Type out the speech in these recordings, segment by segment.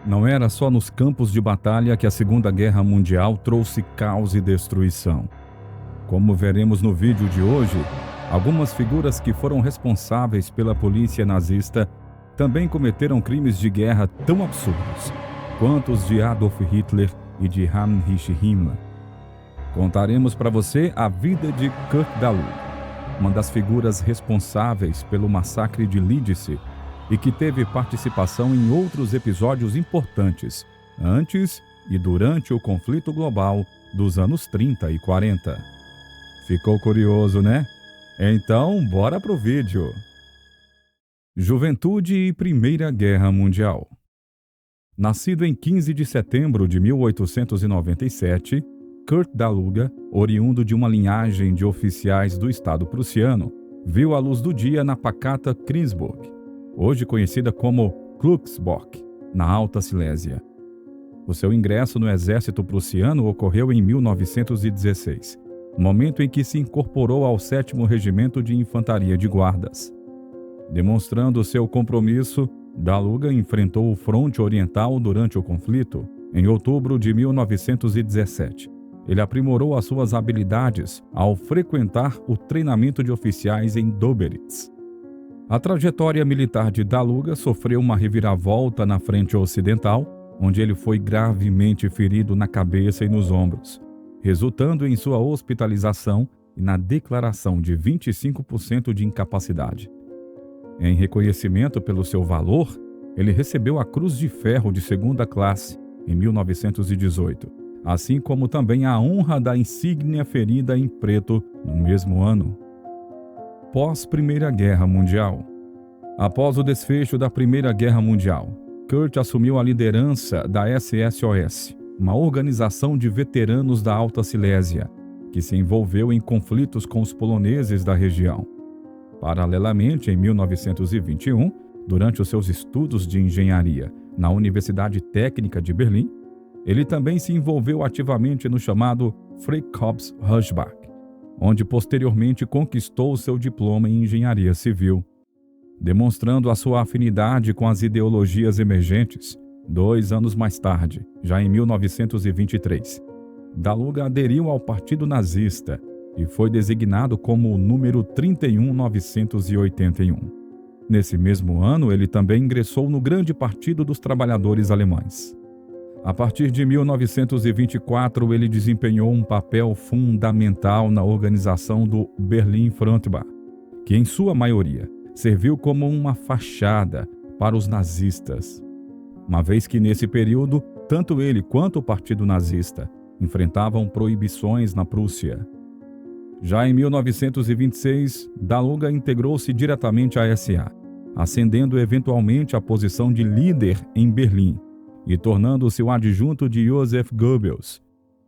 Não era só nos campos de batalha que a Segunda Guerra Mundial trouxe caos e destruição. Como veremos no vídeo de hoje, algumas figuras que foram responsáveis pela polícia nazista também cometeram crimes de guerra tão absurdos quanto os de Adolf Hitler e de Heinrich Himmler. Contaremos para você a vida de Kurt Daluga, uma das figuras responsáveis pelo massacre de Lidice e que teve participação em outros episódios importantes antes e durante o conflito global dos anos 30 e 40. Ficou curioso, né? Então, bora pro vídeo. Juventude e Primeira Guerra Mundial. Nascido em 15 de setembro de 1897, Kurt Daluga, oriundo de uma linhagem de oficiais do Estado prussiano, viu a luz do dia na pacata Krinsburg, hoje conhecida como Klugsburg, na Alta Silésia. O seu ingresso no exército prussiano ocorreu em 1916, momento em que se incorporou ao 7º Regimento de Infantaria de Guardas. Demonstrando seu compromisso, Daluga enfrentou o fronte oriental durante o conflito. Em outubro de 1917, ele aprimorou as suas habilidades ao frequentar o treinamento de oficiais em Doberitz. A trajetória militar de Daluga sofreu uma reviravolta na frente ocidental, onde ele foi gravemente ferido na cabeça e nos ombros, resultando em sua hospitalização e na declaração de 25% de incapacidade. Em reconhecimento pelo seu valor, ele recebeu a Cruz de Ferro de 2ª classe em 1918, assim como também a honra da insígnia ferida em preto no mesmo ano. Pós-Primeira Guerra Mundial. Após o desfecho da Primeira Guerra Mundial, Kurt assumiu a liderança da SSOS, uma organização de veteranos da Alta Silésia, que se envolveu em conflitos com os poloneses da região. Paralelamente, em 1921, durante os seus estudos de engenharia na Universidade Técnica de Berlim, ele também se envolveu ativamente no chamado Freikorps Rushbach, onde posteriormente conquistou seu diploma em engenharia civil. Demonstrando a sua afinidade com as ideologias emergentes, 2 anos mais tarde, já em 1923, Daluga aderiu ao Partido Nazista e foi designado como o número 31981. Nesse mesmo ano, ele também ingressou no Grande Partido dos Trabalhadores Alemães. A partir de 1924, ele desempenhou um papel fundamental na organização do Berlin Frontbar, que em sua maioria serviu como uma fachada para os nazistas, uma vez que nesse período, tanto ele quanto o Partido Nazista enfrentavam proibições na Prússia. Já em 1926, Daluga integrou-se diretamente à SA, ascendendo eventualmente à posição de líder em Berlim e tornando-se o adjunto de Joseph Goebbels,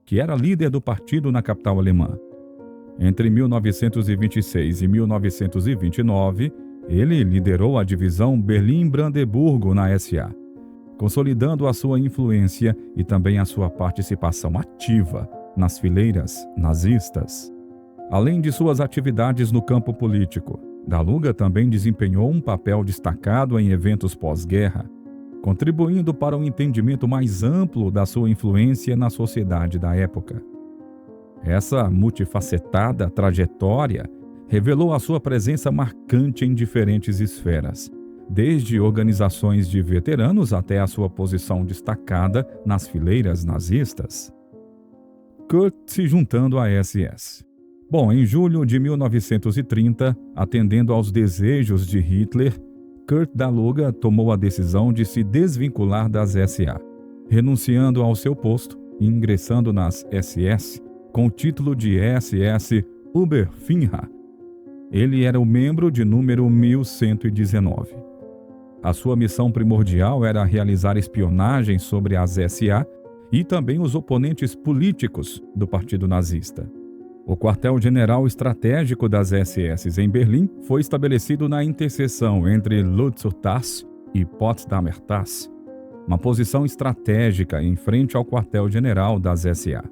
que era líder do partido na capital alemã. Entre 1926 e 1929, ele liderou a divisão Berlim-Brandeburgo na SA, consolidando a sua influência e também a sua participação ativa nas fileiras nazistas. Além de suas atividades no campo político, Daluga também desempenhou um papel destacado em eventos pós-guerra, contribuindo para um entendimento mais amplo da sua influência na sociedade da época. Essa multifacetada trajetória revelou a sua presença marcante em diferentes esferas, desde organizações de veteranos até a sua posição destacada nas fileiras nazistas. Kurt se juntando à SS. Bom, em julho de 1930, atendendo aos desejos de Hitler, Kurt Daluga tomou a decisão de se desvincular das SA, renunciando ao seu posto e ingressando nas SS com o título de SS Oberfinnha. Ele era o membro de número 1119. A sua missão primordial era realizar espionagem sobre as SA e também os oponentes políticos do Partido Nazista. O quartel-general estratégico das SS em Berlim foi estabelecido na interseção entre Lützow Tass e Potsdamer Tass, uma posição estratégica em frente ao quartel-general das SA.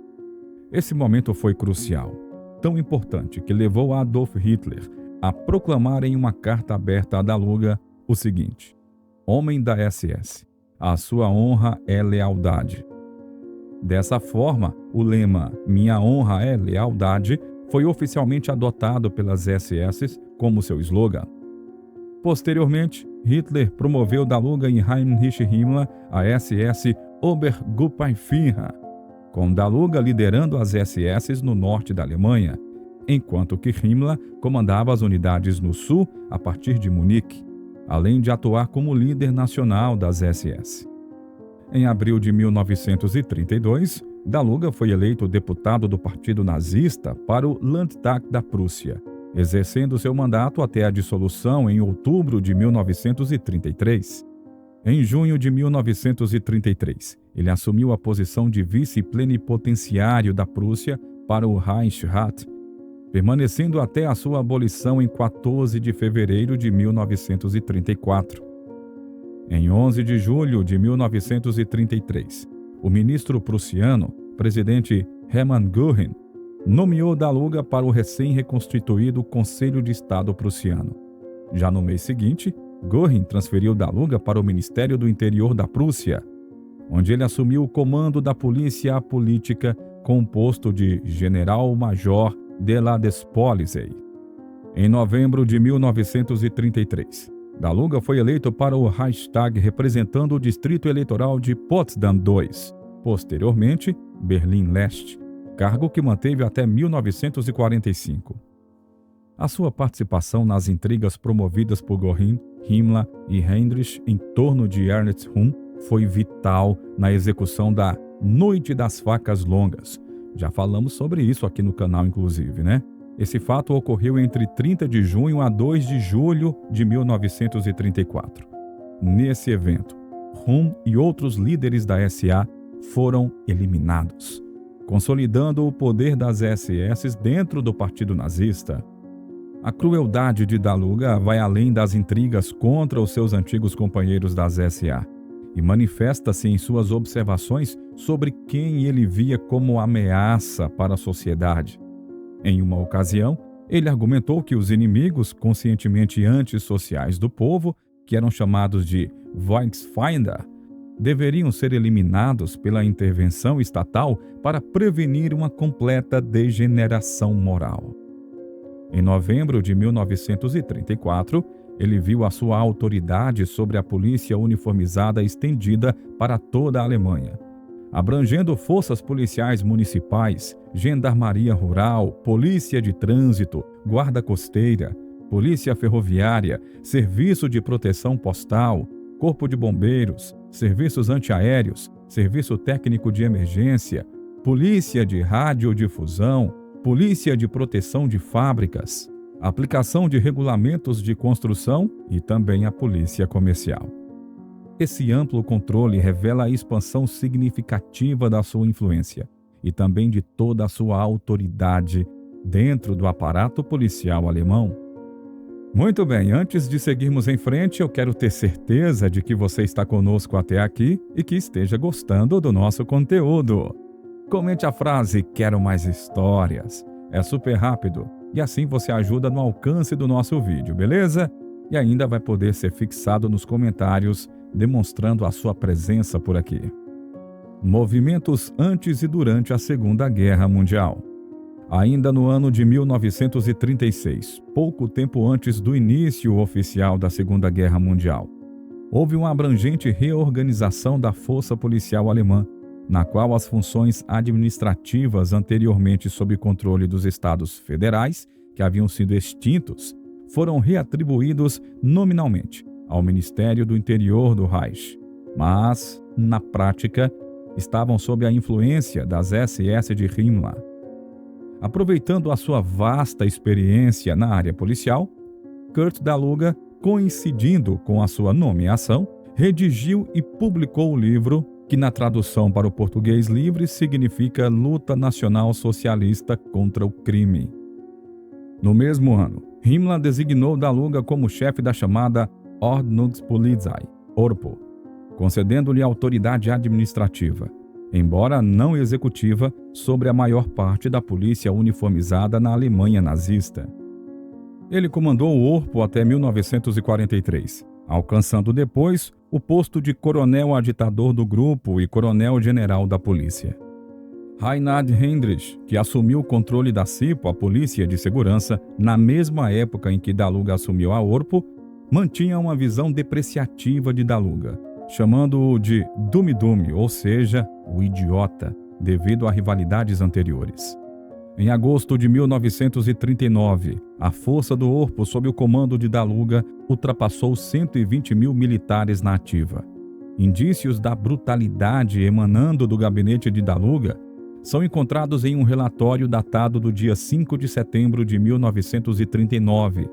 Esse momento foi crucial, tão importante que levou a Adolf Hitler a proclamar em uma carta aberta a Daluga o seguinte: homem da SS, A sua honra é lealdade. Dessa forma, o lema "Minha honra é lealdade" foi oficialmente adotado pelas SS como seu slogan. Posteriormente, Hitler promoveu Daluga e Heinrich Himmler a SS Obergruppenführer, com Daluga liderando as SS no norte da Alemanha, enquanto que Himmler comandava as unidades no sul a partir de Munique, além de atuar como líder nacional das SS. Em abril de 1932, Daluga foi eleito deputado do Partido Nazista para o Landtag da Prússia, exercendo seu mandato até a dissolução em outubro de 1933. Em junho de 1933, ele assumiu a posição de vice-plenipotenciário da Prússia para o Reichsrat, permanecendo até a sua abolição em 14 de fevereiro de 1934. Em 11 de julho de 1933, o ministro prussiano, presidente Hermann Göring, nomeou Daluga para o recém-reconstituído Conselho de Estado prussiano. Já no mês seguinte, Göring transferiu Daluga para o Ministério do Interior da Prússia, onde ele assumiu o comando da Polícia Política, composto de General-Major de la Despolizei. Em novembro de 1933, Daluga foi eleito para o Reichstag representando o distrito eleitoral de Potsdam II, posteriormente Berlim-Leste, cargo que manteve até 1945. A sua participação nas intrigas promovidas por Göring, Himmler e Heinrich em torno de Ernst Röhm foi vital na execução da Noite das Facas Longas. Já falamos sobre isso aqui no canal, inclusive, né? Esse fato ocorreu entre 30 de junho a 2 de julho de 1934. Nesse evento, Röhm e outros líderes da SA foram eliminados, consolidando o poder das SS dentro do Partido Nazista. A crueldade de Daluga vai além das intrigas contra os seus antigos companheiros das SA e manifesta-se em suas observações sobre quem ele via como ameaça para a sociedade. Em uma ocasião, ele argumentou que os inimigos conscientemente antissociais do povo, que eram chamados de Volksfeinde, deveriam ser eliminados pela intervenção estatal para prevenir uma completa degeneração moral. Em novembro de 1934, ele viu a sua autoridade sobre a polícia uniformizada estendida para toda a Alemanha, abrangendo forças policiais municipais, gendarmeria rural, polícia de trânsito, guarda costeira, polícia ferroviária, serviço de proteção postal, corpo de bombeiros, serviços antiaéreos, serviço técnico de emergência, polícia de radiodifusão, polícia de proteção de fábricas, aplicação de regulamentos de construção e também a polícia comercial. Esse amplo controle revela a expansão significativa da sua influência e também de toda a sua autoridade dentro do aparato policial alemão. Muito bem, antes de seguirmos em frente, eu quero ter certeza de que você está conosco até aqui e que esteja gostando do nosso conteúdo. Comente a frase "Quero mais histórias". É super rápido e assim você ajuda no alcance do nosso vídeo, beleza? E ainda vai poder ser fixado nos comentários, demonstrando a sua presença por aqui. Movimentos antes e durante a Segunda Guerra Mundial. Ainda no ano de 1936, pouco tempo antes do início oficial da Segunda Guerra Mundial, houve uma abrangente reorganização da força policial alemã, na qual as funções administrativas anteriormente sob controle dos estados federais, que haviam sido extintos, foram reatribuídos nominalmente ao Ministério do Interior do Reich, mas, na prática, estavam sob a influência das SS de Himmler. Aproveitando a sua vasta experiência na área policial, Kurt Daluga, coincidindo com a sua nomeação, redigiu e publicou o livro que na tradução para o português livre significa Luta Nacional Socialista contra o Crime. No mesmo ano, Himmler designou Daluga como chefe da chamada Ordnungspolizei, ORPO, concedendo-lhe autoridade administrativa, embora não executiva, sobre a maior parte da polícia uniformizada na Alemanha nazista. Ele comandou o ORPO até 1943, alcançando depois o posto de coronel agitador do grupo e coronel-general da polícia. Reinhard Heydrich, que assumiu o controle da CIPO, a Polícia de Segurança, na mesma época em que Daluga assumiu a ORPO, mantinha uma visão depreciativa de Daluga, chamando-o de Dum-Dum, ou seja, o idiota, devido a rivalidades anteriores. Em agosto de 1939, a força do ORPO, sob o comando de Daluga, ultrapassou 120 mil militares na ativa. Indícios da brutalidade emanando do gabinete de Daluga são encontrados em um relatório datado do dia 5 de setembro de 1939,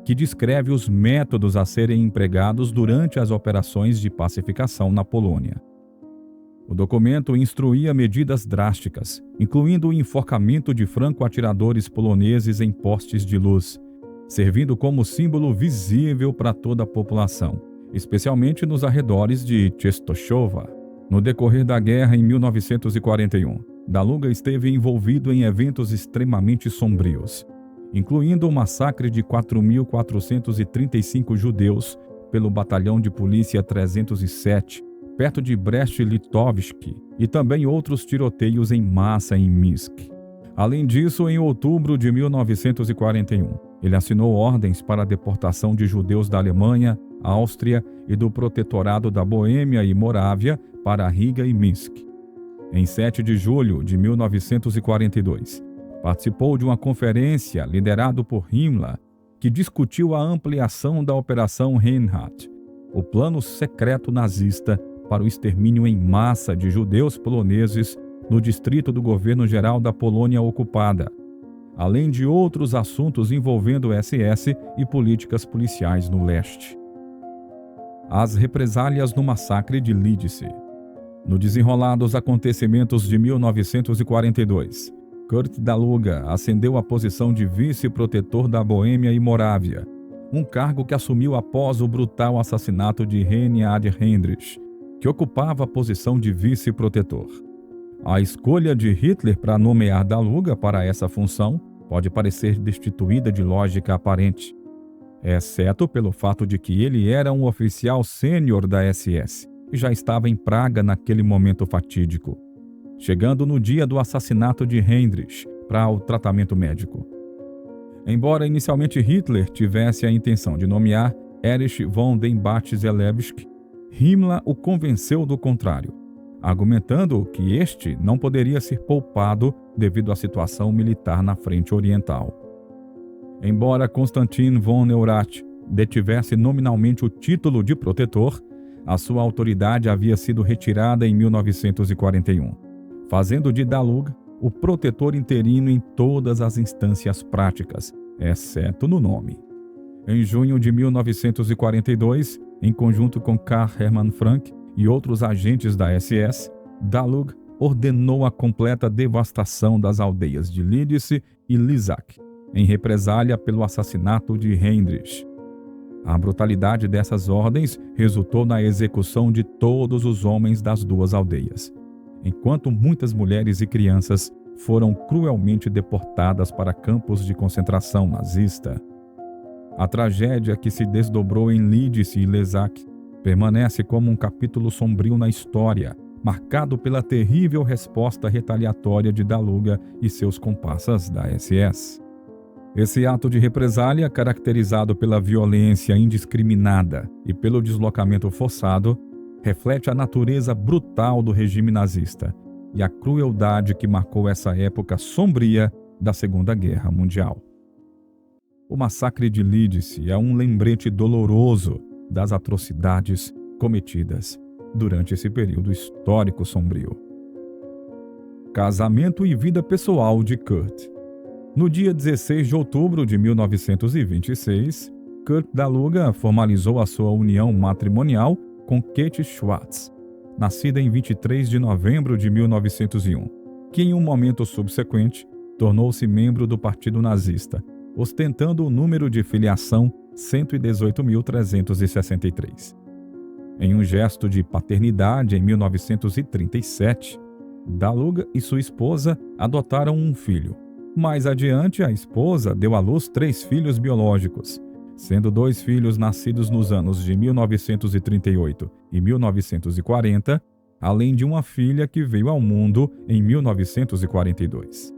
que descreve os métodos a serem empregados durante as operações de pacificação na Polônia. O documento instruía medidas drásticas, incluindo o enforcamento de franco-atiradores poloneses em postes de luz, servindo como símbolo visível para toda a população, especialmente nos arredores de Częstochowa. No decorrer da guerra em 1941, Daluga esteve envolvido em eventos extremamente sombrios, incluindo o massacre de 4.435 judeus pelo Batalhão de Polícia 307, perto de Brest-Litovsk, e também outros tiroteios em massa em Minsk. Além disso, em outubro de 1941, ele assinou ordens para a deportação de judeus da Alemanha, Áustria e do Protetorado da Boêmia e Morávia para Riga e Minsk. Em 7 de julho de 1942, participou de uma conferência liderada por Himmler, que discutiu a ampliação da Operação Reinhardt, o plano secreto nazista para o extermínio em massa de judeus poloneses no distrito do governo geral da Polônia ocupada, além de outros assuntos envolvendo o SS e políticas policiais no leste. As represálias no massacre de Lidice. No desenrolar dos acontecimentos de 1942, Kurt Daluga ascendeu à posição de vice-protetor da Boêmia e Morávia, um cargo que assumiu após o brutal assassinato de Reinhard Heydrich, que ocupava a posição de vice-protetor. A escolha de Hitler para nomear Daluga para essa função pode parecer destituída de lógica aparente, exceto pelo fato de que ele era um oficial sênior da SS e já estava em Praga naquele momento fatídico, chegando no dia do assassinato de Heydrich para o tratamento médico. Embora inicialmente Hitler tivesse a intenção de nomear Erich von den Bartzelebsk, Himmler o convenceu do contrário, argumentando que este não poderia ser poupado devido à situação militar na frente oriental. Embora Konstantin von Neurath detivesse nominalmente o título de protetor, a sua autoridade havia sido retirada em 1941, fazendo de Daluga o protetor interino em todas as instâncias práticas, exceto no nome. Em junho de 1942, em conjunto com Karl Hermann Frank e outros agentes da SS, Daluga ordenou a completa devastação das aldeias de Lidice e Lysak, em represália pelo assassinato de Heydrich. A brutalidade dessas ordens resultou na execução de todos os homens das duas aldeias, enquanto muitas mulheres e crianças foram cruelmente deportadas para campos de concentração nazista. A tragédia que se desdobrou em Lidice e Lysak permanece como um capítulo sombrio na história, marcado pela terrível resposta retaliatória de Daluga e seus comparsas da SS. Esse ato de represália, caracterizado pela violência indiscriminada e pelo deslocamento forçado, reflete a natureza brutal do regime nazista e a crueldade que marcou essa época sombria da Segunda Guerra Mundial. O massacre de Lidice é um lembrete doloroso das atrocidades cometidas durante esse período histórico sombrio. Casamento e vida pessoal de Kurt. No dia 16 de outubro de 1926, Kurt Daluga formalizou a sua união matrimonial com Kate Schwartz, nascida em 23 de novembro de 1901, que em um momento subsequente tornou-se membro do Partido Nazista, ostentando o número de filiação 118.363. Em um gesto de paternidade em 1937, Daluga e sua esposa adotaram um filho. Mais adiante, a esposa deu à luz 3 filhos biológicos, sendo 2 filhos nascidos nos anos de 1938 e 1940, além de uma filha que veio ao mundo em 1942.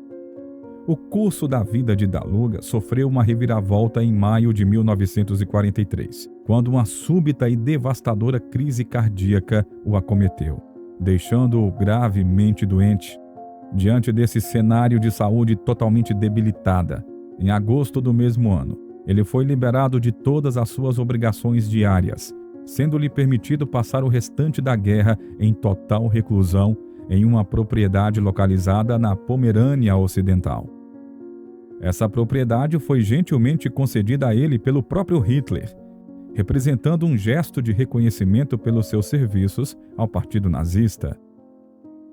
O curso da vida de Daluga sofreu uma reviravolta em maio de 1943, quando uma súbita e devastadora crise cardíaca o acometeu, deixando-o gravemente doente. Diante desse cenário de saúde totalmente debilitada, em agosto do mesmo ano, ele foi liberado de todas as suas obrigações diárias, sendo-lhe permitido passar o restante da guerra em total reclusão em uma propriedade localizada na Pomerânia Ocidental. Essa propriedade foi gentilmente concedida a ele pelo próprio Hitler, representando um gesto de reconhecimento pelos seus serviços ao Partido Nazista.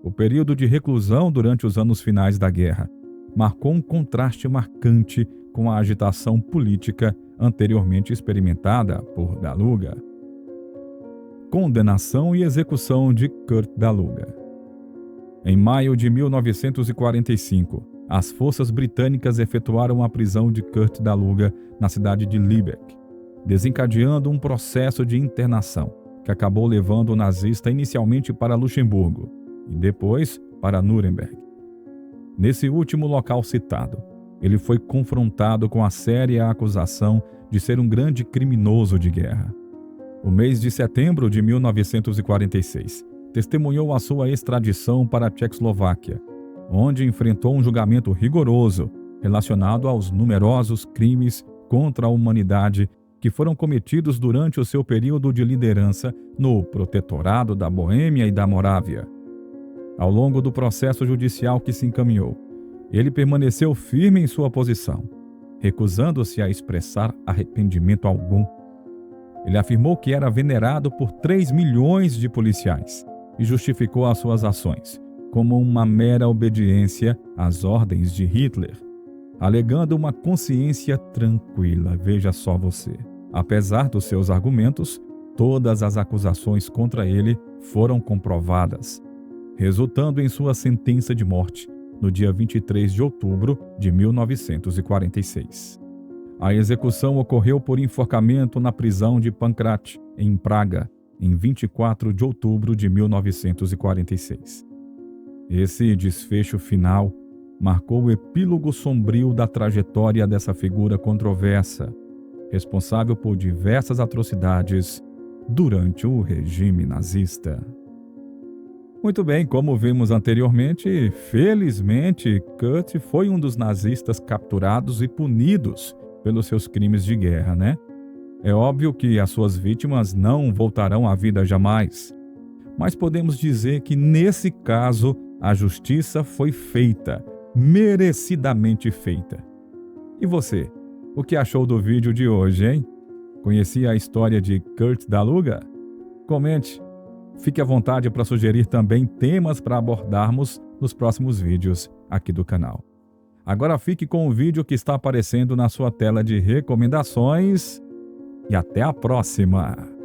O período de reclusão durante os anos finais da guerra marcou um contraste marcante com a agitação política anteriormente experimentada por Daluga. Condenação e execução de Kurt Daluga. Em maio de 1945, as forças britânicas efetuaram a prisão de Kurt Daluga na cidade de Lübeck, desencadeando um processo de internação que acabou levando o nazista inicialmente para Luxemburgo e depois para Nuremberg. Nesse último local citado, ele foi confrontado com a séria acusação de ser um grande criminoso de guerra. O mês de setembro de 1946 testemunhou a sua extradição para a Tchecoslováquia, onde enfrentou um julgamento rigoroso relacionado aos numerosos crimes contra a humanidade que foram cometidos durante o seu período de liderança no Protetorado da Boêmia e da Morávia. Ao longo do processo judicial que se encaminhou, ele permaneceu firme em sua posição, recusando-se a expressar arrependimento algum. Ele afirmou que era venerado por 3 milhões de policiais e justificou as suas ações como uma mera obediência às ordens de Hitler, alegando uma consciência tranquila. Veja só você. Apesar dos seus argumentos, todas as acusações contra ele foram comprovadas, resultando em sua sentença de morte no dia 23 de outubro de 1946. A execução ocorreu por enforcamento na prisão de Pankrat, em Praga, em 24 de outubro de 1946. Esse desfecho final marcou o epílogo sombrio da trajetória dessa figura controversa, responsável por diversas atrocidades durante o regime nazista. Muito bem, como vimos anteriormente, felizmente, Kurt foi um dos nazistas capturados e punidos pelos seus crimes de guerra, né? É óbvio que as suas vítimas não voltarão à vida jamais, mas podemos dizer que, nesse caso, a justiça foi feita, merecidamente feita. E você, o que achou do vídeo de hoje, hein? Conhecia a história de Kurt Daluga? Comente. Fique à vontade para sugerir também temas para abordarmos nos próximos vídeos aqui do canal. Agora fique com o vídeo que está aparecendo na sua tela de recomendações e até a próxima!